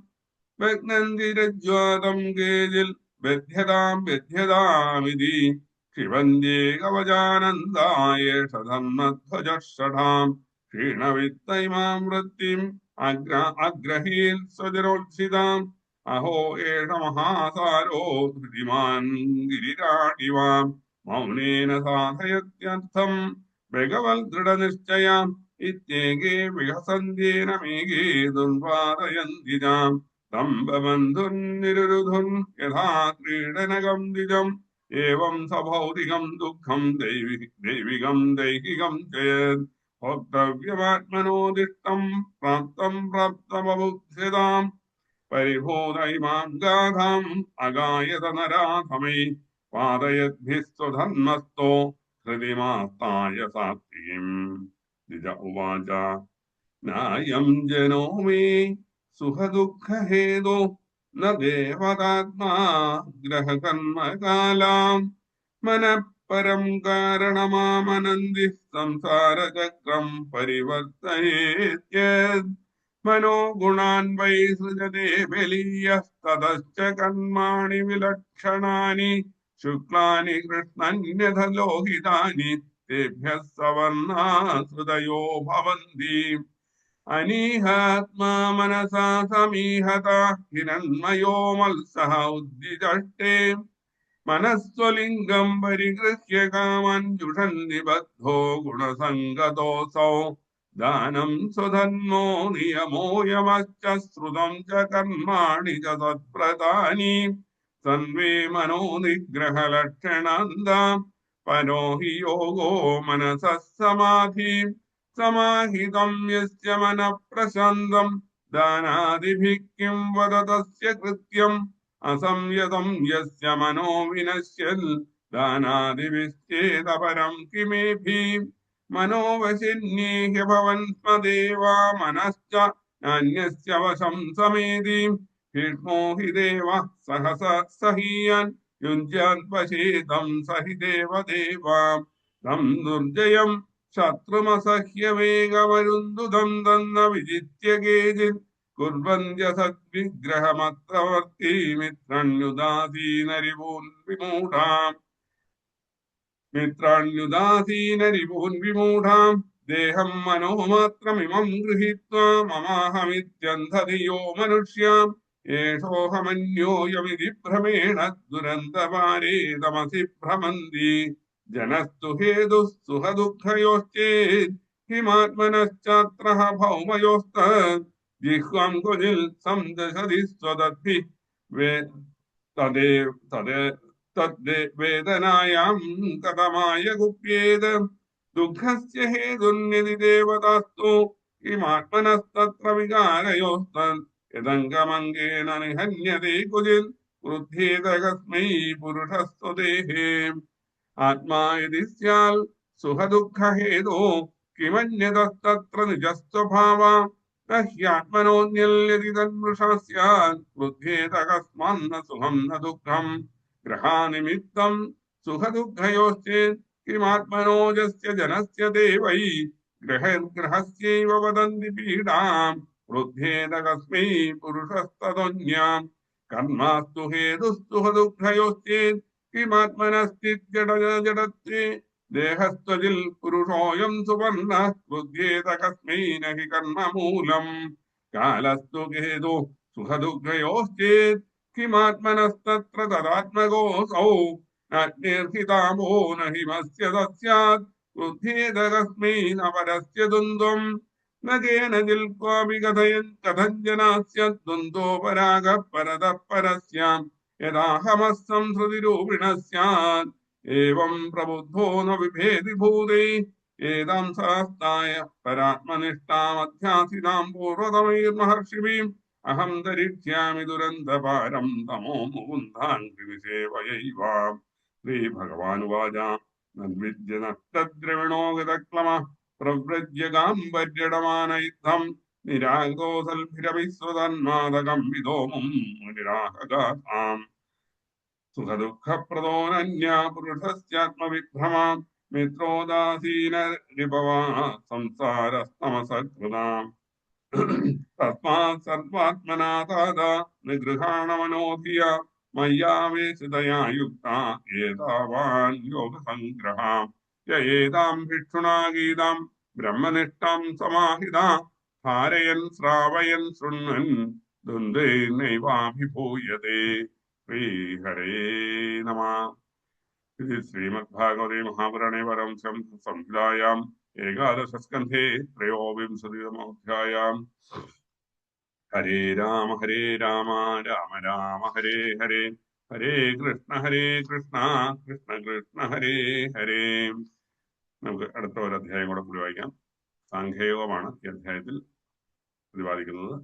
ബധ്നന്തി രജ്വാതം കേചിൽ ബധ്യതാമിതി ക്ഷിപന്ത്യേകവചാനന്ദായേഷ ധർമ്മധ്വജഷഠാം ക്ഷീണവിത്തൈമാം വൃത്തിം അഗ്രഹീൽ സ്വജനോത്സിതാം അഹോ ഏഷ മഹാസാരോ ധൃതിമാൻ ഗിരിരാടിവാം മൗനേന സാധയത്യർത്ഥം ഭഗവത് ദൃഢനിശ്ചയാം ഇത്യേകേ വിഹസന്ത്യേന മേഘേ ദുർവാദയന്തി ചാം സ്തംഭബന്ധുർനിരുരുധുൻ യഥാ ക്രീഡനകം ദ്വിജം ഏവം സഭൗതികം ദുഃഖം ദൈവികം ദൈഹികം ചേത് ഭോക്തവ്യമാത്മനോദിഷ്ടം പ്രാപ്തം പ്രാപ്തമബുദ്ധ്യതാം പരിഭൂതൈമാം ഗാഥാം അഗായത നരാധമൈ പാദയദ്ഭിസ്വധർമ്മസ്തോ ഹൃദിമാസ്തായ സാത്വികം ദ്വിജ ഉവാച നായം ജനോ മേ സുഖദുഃഖഹേതോ ന ദേവതാത്മാ ഗ്രഹകർമ്മകാലാം മനഃപരം കാരണമാമനന്തി സംസാരചക്രം പരിവർത്തയേത് മനോ ഗുണാൻ വൈ സൃജതേ ബലീയസ്തതശ്ച കർമാണി വിലക്ഷണാനി ശുക്ലാനി കൃഷ്ണന്യഥ ലോഹിതാനി തേഭ്യഃ സവർണാശ്രുതയോ ഭവന്തി അനീഹാത്മാ മനസാ സമീഹത ഹിരണ്മയോ മത്സഃ ഉദ്ദിജഷ്ടേ മനസ്വലിംഗം പരിഗൃഹ്യ കാമൻ ജുഷൻ നിബദ്ധോ ഗുണസംഗതോസൗ ദാനം സ്വധന്മോ നിയമോയമശ്ച ശ്രുതം ച കർമാണി ച സത്പ്രധാനി സന്വേ മനോ നിഗ്രഹലക്ഷണാന്താം പരോ ഹി യോഗോ മനസഃ സമാധി സമാഹിതം യസ്യ മനഃ പ്രശാന്തം ദാനാദിഭിः കിം വദ തസ്യ കൃത്യം അസംയതം യസ്യ മനോ വിനശ്യൽ ദാനാദിഭിശ്ചേതപരം കിമേഭി മനോവശിന്യേ ഭവൻ സ്മദേവാ മനശ്ച നാന്യസ്യ വശം സമേതി ഭീഷ്മോ ഹി ദേവ സഹസ സഹീയാൻ യുഞ്ജാൻ പശേതം സഹി ദേവദേവാം തം ദുർജയം ശത്രുമസഹ്യവേഗമരുന്ദുതം തന്ന വിജിത്യ കേചിത് കുർവന്ത്യ സദ്വിഗ്രഹമത്ര വർത്തി മിത്രാണ്യുദാസീനരിപൂൻ വിമൂഢാം ദേഹം മനോമാത്രമിമം ഗൃഹീത്വാ മമാഹമിത്യന്ധധിയോ മനുഷ്യാം ഏഷോഹമന്യോയമിതി ഭ്രമേണ ദുരന്തപാരേ തമസി ഭ്രമന്തി ജനസ്തു ഹേതുഃ സുഖദുഃഖയോശ്ചേത് ഹിമാത്മനശ്ചാത്ര ഭൗമയോസ്തദ് ജിഹ്വം കുജിൽ സംദശതി സ്വദദ്ഭിः തദ്ദേവേദനായാം കഥമായ കുപ്യേത് ദുഃഖസ്യ ഹേതുന്യതി ദേവതാസ്തു കിമാത്മനസ്തത്ര വികാരയോസ്തദ് യദംഗമംഗേന നിഹന്യതേ കുജിൽ വൃദ്ധ്യേത കസ്മൈ പുരുഷസ്വദേഹേ ആത്മാ യദി സ്യാൽ സുഖദുഃഖഹേതോ കിമന്യതസ്തത്ര നിജസ്വഭാവാ ഹ്യാത്മനോന്യല്യതി തന്മൃഷാ സ്യാത് വൃദ്ധ്യേത കസ്മാന്ന സുഖം ന ദുഃഖം ഗ്രഹാനിമിത്തം സുഖദുഃഖയോശ്ചേത് കിമാത്മനോജസ്യ ജനസ്യ ദേവൈ ഗ്രഹസ്യൈവ വദന്തി പീഡാം വൃദ്ധ്യേത കസ്മൈ പുരുഷസ്തദോന്യാം കർമാസ്തു ഹേതുസ്സുഖദുഃഖയോശ്ചേത് കിമാത്മനസ്തിജഡത്വേ ദേഹസ്ത്വജിൽ പുരുഷോയം സുവർണ ബുദ്ധ്യേത കസ്മൈ നഹി കർമ്മമൂലം കാലസ്തു ഹേതു സുഖദുഃഖയോശ്ചേത് കിമാത്മനസ്തത്ര തദാത്മകോസൗ നാജ്ഞേർഹിതാമോ നഹിമസ്യ തസ്യാത് ബുദ്ധ്യേത കസ്മൈ ന പരസ്യ ദ്വന്ദ്വം ന കേനചിൽ ക്വാപി കഥഞ്ജനാസ്യ ദ്വന്ദ്വോ പരാഗഃ പരതഃ പരസ്യാം യഥാഹമസ്സംസൃതിരൂപിണ സ്യാത് ഏവം പ്രബുദ്ധോ ന വിഭേതി ഭൂതൈ ഏതാം സഹസ്തായ പരാത്മനിഷ്ഠാമധ്യാസിതാം പൂർവതമൈർമഹർഷിഭിः അഹം ധരിഷ്യാമി ദുരന്തപാരം തമോ മുകുന്ദാംഘ്രിവിസേവയൈവ. ശ്രീഭഗവാനുവാച നദ്വിദ്യ നഷ്ടദ്രവിണോ ഗതക്ലമഃ പ്രവ്രജ്യ ഗാംഭര്യടമാന യുദ്ധം നിരാഗോസൽഭിരവിസ്വതന്മാദകം വിദോമും മുനിരാഹഗാഥാം സുഖദുഃഖപ്രദോനന്യാ പുരുഷസ്യാത്മവിഭ്രമാ മിത്രോദാസീനരിപവാ സംസാരസ്തമസകൃതാം തസ്മാത് സർവാത്മനാ താദാ നിഗൃഹാണമനോധിയ മയ്യാവേശിതയാ യുക്താ ഏതാവാൻ യോഗസംഗ്രഹാം യേതാം ഭിക്ഷുണാ ഗീതാം ബ്രഹ്മനിഷ്ഠാം സമാഹിതാ ധാരയൻ ശ്രാവയൻ ശൃണ്വൻ ദ്വന്ദ്വൈർനൈവാഭിഭൂയതേ. ശ്രീഹരേ നമഃ. ഇത് ശ്രീമദ്ഭാഗവതേ മഹാപുരാണേ പരമംശം സംഹിതായാം ഏകാദശസ്കന്ധേ ത്രയോവിംശതിതമോऽധ്യായാം. ഹരേ രാമ രാമ രാമ ഹരേ ഹരേ, ഹരേ കൃഷ്ണ കൃഷ്ണ കൃഷ്ണ ഹരേ ഹരേ. നമുക്ക് അടുത്ത ഒരു അധ്യായം കൂടെ കൂടി വായിക്കാം. സാംഖ്യയോഗമാണ് ഈ അധ്യായത്തിൽ പ്രതിപാദിക്കുന്നത്.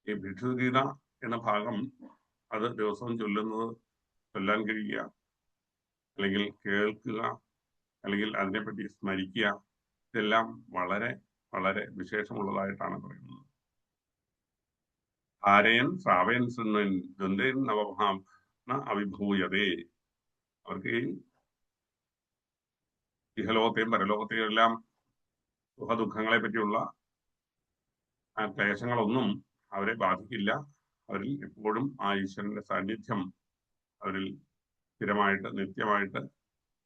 ഈ ഭിക്ഷുഗീത എന്ന ഭാഗം അത് ദിവസവും ചൊല്ലാൻ കഴിയുക, അല്ലെങ്കിൽ കേൾക്കുക, അല്ലെങ്കിൽ അതിനെപ്പറ്റി സ്മരിക്കുക, ഇതെല്ലാം വളരെ വളരെ വിശേഷമുള്ളതായിട്ടാണ് പറയുന്നത്. ധാരയൻ ശ്രാവയൻ ശൃണ്വൻ ദ്വന്ദ്വൻ നവഭാം അവിഭൂയതേ. അവർക്ക് ഈ ഇഹലോകത്തെയും പരലോകത്തെയും എല്ലാം സുഖദുഃഖങ്ങളെ പറ്റിയുള്ള ക്ലേശങ്ങളൊന്നും അവരെ ബാധിക്കില്ല. അവരിൽ എപ്പോഴും ആ ഈശ്വരന്റെ സാന്നിധ്യം അവരിൽ സ്ഥിരമായിട്ട് നിത്യമായിട്ട്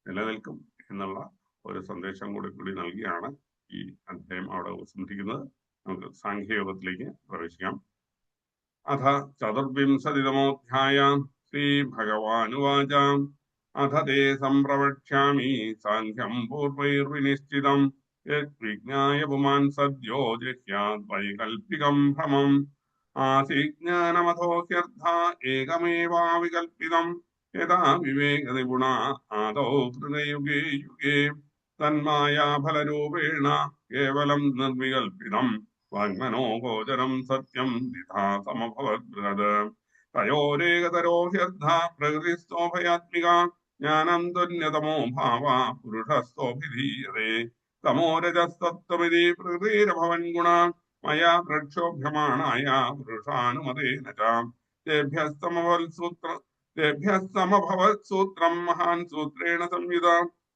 നിലനിൽക്കും എന്നുള്ള ഒരു സന്ദേശം കൂടി നൽകിയാണ് ഈ അധ്യായം അവിടെ ഉപസംഹരിക്കുന്നത്. നമുക്ക് സാഖ്യയോഗത്തിലേക്ക് പ്രവേശിക്കാം. അഥ ചതുർവിംശതിതമോധ്യായ ശ്രീ ഭഗവാനുവാച അഥ തേ സംപ്രവക്ഷ്യാമി സാഖ്യം പൂർവൈർവിനിശ്ചിതം യജ്ഞായ പുമാൻ സദ്യോ ജഹ്യാത് വൈകൽപികം ഭ്രമം ആസിജ്ഞാനമഥോ ഹ്യർത്ഥ ഏകമേവാവികൽപിതം യഥാ വിവേകനിപുണ ആദൗ കൃതയുഗേ യുഗേ തന്മായാഫലരൂപേണ കേവലം നിർവികൽപിതം വാങ്മനോ ഗോചരം സത്യം ദിധാ സമഭവദ്ബൃഹത് തയോരേകതരോ ഹ്യർത്ഥ പ്രകൃതിസ്ഥോഭയാത്മിക ജ്ഞാനം തുന്യതമോ ഭാവ പുരുഷസ്ഥോഭിധീയതേ തമോരജസ്തത്വമിതി പ്രകൃതിരഭവൻ ഗുണ മയാ പ്രക്ഷോഭ്യമാണായ പുരുഷാനുമതേന ച തേഭ്യസ്തമഭവത്സൂത്രം മഹാൻ സൂത്രേണ സംയുത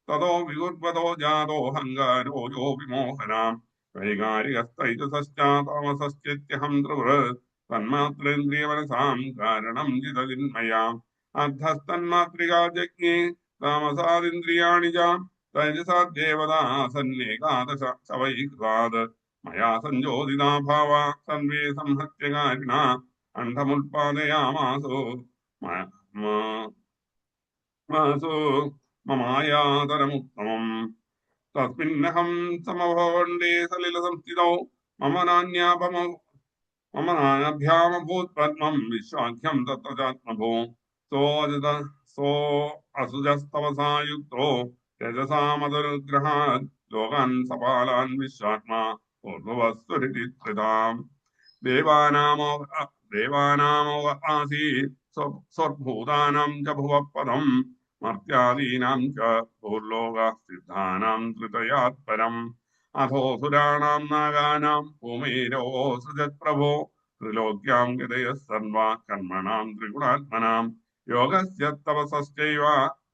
തതോ വികുർവതോ ജാതോ ഹങ്കാരോ യോ വിമോഹനാം വൈകാരികസ്ഥൈതസശ്ചാതാമസശ്ചിത്യഹം ത്രിവൃത് തന്മാത്രേന്ദ്രിയമനസാം കാരണം ജിതജിന്മയാം അർദ്ധസ്തന്മാത്രികാ ജജ്ഞേ താമസാദിന്ദ്രിയാണി ച തൈജസാദ്ദേവതാസന്നേകാദശ ശവൈകൃതാത് മയാ സഞ്ജോതിതാ ഭാവ സർവേ സംഹത്യകാരിണ അണ്ഡമുൽപാദയാമാസോ മമായാതരമുത്തമം തസ്മിന്നഹം സമഭവണ്ഡേ സലിലസംസ്ഥിതോ മമ നാനാഭ്യാമഭൂത് പദ്മം വിശ്വാഖ്യം തത്ര ചാത്മഭോ സോ അസുജസ്തവസാ യുക്തോ രജസാമതനുഗ്രഹാത് ലോകാൻ സപാലാൻ വിശ്വാത്മാ പൂർവവസ്തുരിതി കൃതാം ദേവാനാമോ ആസീത് സ്വർഭൂതാനാം ച ഭുവപദം മർത്യാദീനാം ച ഭൂർലോകസിദ്ധാനാം ധൃതയാത് പരം അധോസുരാണാം നാഗാനാം ഭൂമേരോ സൃജത് പ്രഭോ ത്രിലോക്യാം ഗതയഃ സർവാ കർമ്മണാം ത്രിഗുണാത്മനാം യോഗസ്യ തപസശ്ചൈവ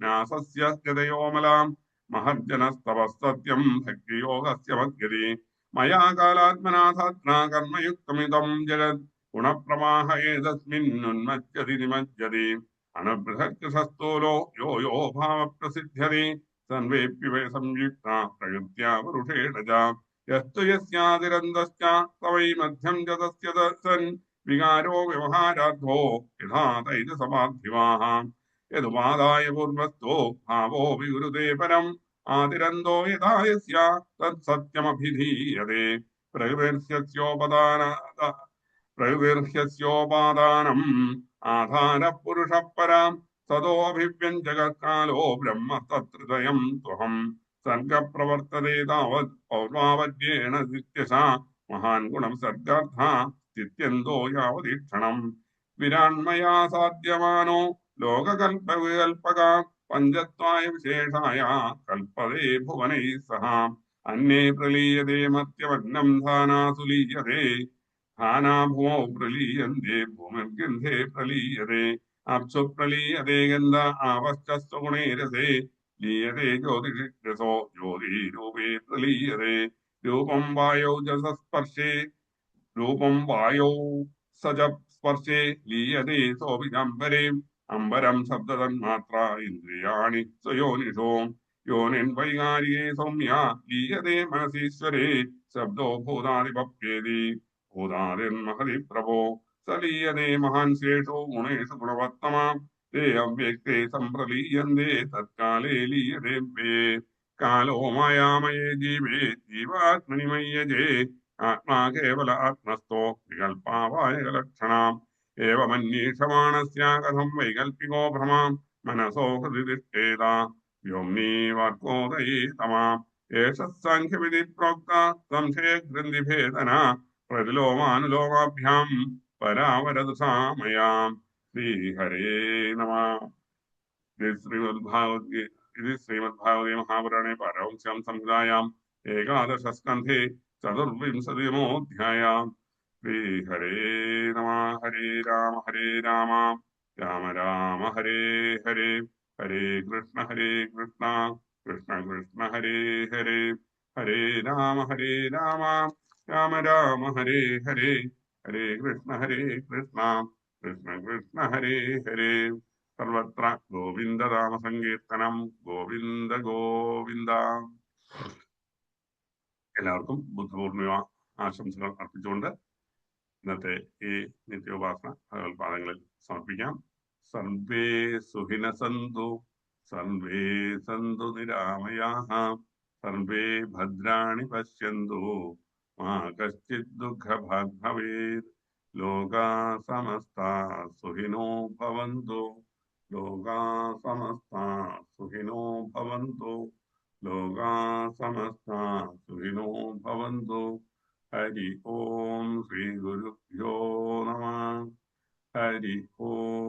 ന്യാസസ്യ ഗതയോമലാം മഹർജനസ്തപസ്സത്യം ഭക്തിയോഗസ്യ മദ്ഗതി മയാ കാലാത്മനാഥാത്മ കർമ്മയുക്തമിദം ജഗത് ഗുണപ്രവാഹ ഏതസ്മിന്നുന്മജ്ജതി നിമജ്ജതി അണബൃഹത്കൃശസ്ഥൂലോ യോ യോ ഭാവപ്രസിദ്ധ്യതി സർവേപ്യ സംയുക്ത പ്രകൃത്യാ പുരുഷേണ ച യസ്തു യസ്യാതിരന്തശ്ച തവൈ മധ്യം ച തസ്യ ദർശൻ വികാരോ വ്യവഹാരാർത്ഥോ യഥാ തൈജസപാർത്ഥിവാഃ യതുപാദായ പൂർവസ്ഥോ ഭാവോ വിഗുരുതേ പരം ആതിരന്തോ യഥാ യസ്യ തത്സത്യമഭിധീയതേ പ്രകൃതിർഹ്യസ്യോപാദാനം ആധാരപുരുഷ പരാം സതോഭിവ്യഞ്ജകാലോ ബ്രഹ്മ തത്രിതയം ത്വഹം സർഗപ്രവർത്തതേ താവത് പൗർവാവര്യേണ നിത്യശ മഹാൻ ഗുണം സർഗാർത്ഥ സ്ഥിത്യന്തോ യാവതീക്ഷണം വിരാൺമയാ സാധ്യമാനോ ലോകകൽപ്പവികൽപക പഞ്ചത്വായ വിശേഷായ കൽപ്പതേ ഭുവനൈ സഹ അന്യേ പ്രലീയതേ മർത്യവന്നം ധാനാസുലീയതേ ധാനാഭൂമൗ പ്രലീയന്തേ ഭൂമിർഗന്ധേ പ്രലീയതേ അപ്സു പ്രലീയതേ ഗന്ധ ആവശ്ചസ്വഗുണേ രസേ ലീയതേ ജ്യോതിഷോ ജ്യോതിരൂപേ പ്രലീയതേ രൂപം വായൗ ജസസ്പർശേ രൂപം വായൗ സജ സ്പർശേ ലീയതേ സോപിജംബരേ അംബരം ശബ്ദതന്മാത്ര ഇന്ദ്രിയാണി സ്വയോനിഷോ യോനിൻ വൈകാരികേ സൗമ്യ ലീയതേ മനസീശ്വരേ ശബ്ദോ ഭൂതാദിപപ്യേതി ഭൂതാദിർമഹതി പ്രഭോ സലീയതേ മഹാൻ ശേഷോ ഗുണേഷു ഗുണവത്തമ തേ അവ്യക്തേ സംപ്രലീയന്തേ തത്കാലേ ലീയതേ വേ കാലോ മായാമയേ ജീവേ ജീവാത്മനി മയ്യജേ ആത്മാ കേവല ആത്മസ്ഥോ വികൽപാവായകലക്ഷണാം ഏവമന്വേഷമാണസ്യ കഥം വൈകൽപികോ ഭ്രമാം മനസോ ഹൃദി തിഷ്ഠേത വ്യോമ്നീ വാർക്കോദയേ തമാം ഏഷ സാഖ്യവിധി പ്രോക്ത സംശയഗ്രന്ഥിഭേദന പ്രതിലോമാനുലോമാഭ്യാം പരാവരദുസാമയാം ശ്രീഹരേ നമഃ. ഇത് ശ്രീമദ്ഭാഗവതേ മഹാപുരാണേ പാരമഹംസ്യാം സംഹിതായാം एकादशस्कन्धे चतुर्विंशतितमोऽध्याय। श्रीहरे नमः। हरे राम राम राम हरे हरे, हरे कृष्ण कृष्ण कृष्ण हरे हरे, हरे राम राम राम हरे हरे, हरे कृष्ण कृष्ण कृष्ण हरे हरे। सर्वत्र गोविन्दनाम सങ്കീർത്തനം, ഗോവിന്ദ ഗോവിന്ദ. എല്ലാവർക്കും ബുദ്ധപൂർണിമ ആശംസകൾ അർപ്പിച്ചുകൊണ്ട് ഇന്നത്തെ ഈ നിത്യോപാസന ഭഗവത്പാദങ്ങളിൽ സമർപ്പിക്കാം. സർവേ സുഖിന സന്തു, സർവേ സന്തു നിരാമയാഃ, സർവേ ഭദ്രാണി പശ്യന്തു, മാ കശ്ചിത് ദുഃഖഭാഗ് ഭവേത്. ലോകാ സമസ്താ സുഖിനോ ഭവന്തു, ലോകാ സമസ്താ സുഖിനോ ഭവന്തു, ലോകാ സമസ്താ സുഖിനോ ഭവന്തു. ഹരി ഓം. ശ്രീ ഗുരുഭ്യോ നമഃ. ഹരി ഓം.